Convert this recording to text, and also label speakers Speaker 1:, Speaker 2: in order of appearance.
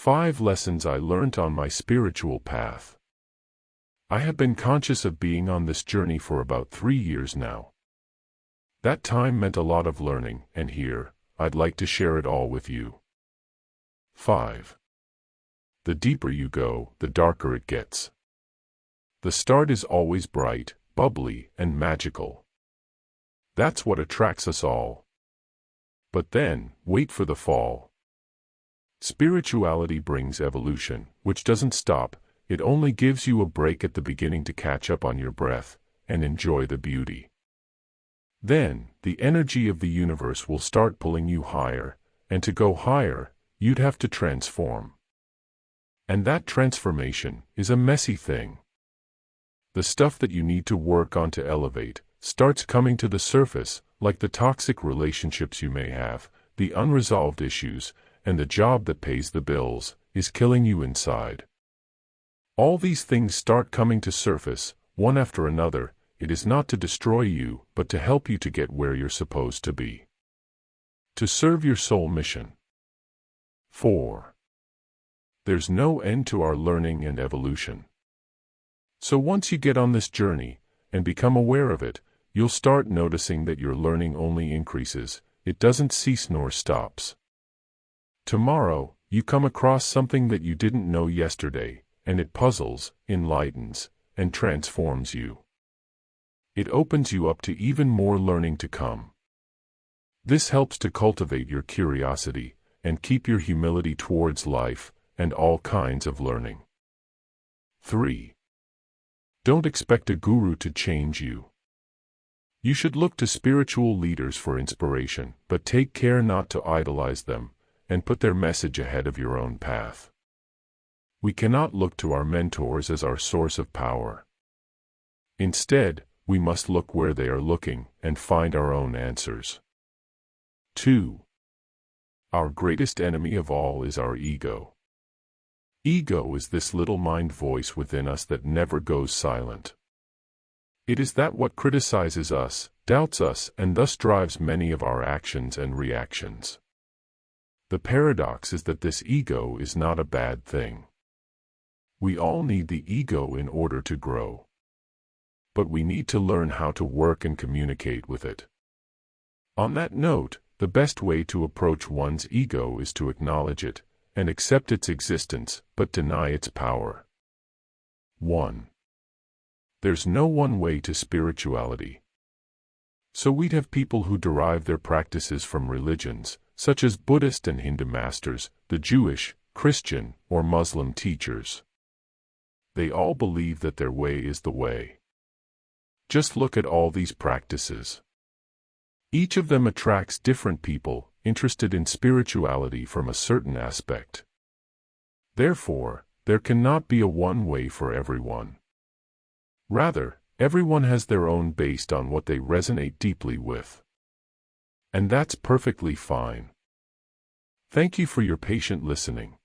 Speaker 1: 5 lessons I learned on my spiritual path. I have been conscious of being on this journey for about 3 years now. That time meant a lot of learning, and here, I'd like to share it all with you. 5. The deeper you go, the darker it gets. The start is always bright, bubbly, and magical. That's what attracts us all. But then, wait for the fall. Spirituality brings evolution, which doesn't stop. It only gives you a break at the beginning to catch up on your breath and enjoy the beauty. Then, the energy of the universe will start pulling you higher, and to go higher, you'd have to transform. And that transformation is a messy thing. The stuff that you need to work on to elevate starts coming to the surface, like the toxic relationships you may have, the unresolved issues, and the job that pays the bills is killing you inside. All these things start coming to surface, one after another. It is not to destroy you, but to help you to get where you're supposed to be. To serve your soul mission. 4. There's no end to our learning and evolution. So once you get on this journey, and become aware of it, you'll start noticing that your learning only increases. It doesn't cease nor stops. Tomorrow, you come across something that you didn't know yesterday, and it puzzles, enlightens, and transforms you. It opens you up to even more learning to come. This helps to cultivate your curiosity, and keep your humility towards life, and all kinds of learning. 3. Don't expect a guru to change you. You should look to spiritual leaders for inspiration, but take care not to idolize them, and put their message ahead of your own path. We cannot look to our mentors as our source of power. Instead, we must look where they are looking, and find our own answers. 2. Our greatest enemy of all is our ego. Ego is this little mind voice within us that never goes silent. It is that what criticizes us, doubts us, and thus drives many of our actions and reactions. The paradox is that this ego is not a bad thing. We all need the ego in order to grow. But we need to learn how to work and communicate with it. On that note, the best way to approach one's ego is to acknowledge it, and accept its existence, but deny its power. 1. There's no one way to spirituality. So we'd have people who derive their practices from religions, such as Buddhist and Hindu masters, the Jewish, Christian, or Muslim teachers. They all believe that their way is the way. Just look at all these practices. Each of them attracts different people interested in spirituality from a certain aspect. Therefore, there cannot be a one way for everyone. Rather, everyone has their own based on what they resonate deeply with. And that's perfectly fine. Thank you for your patient listening.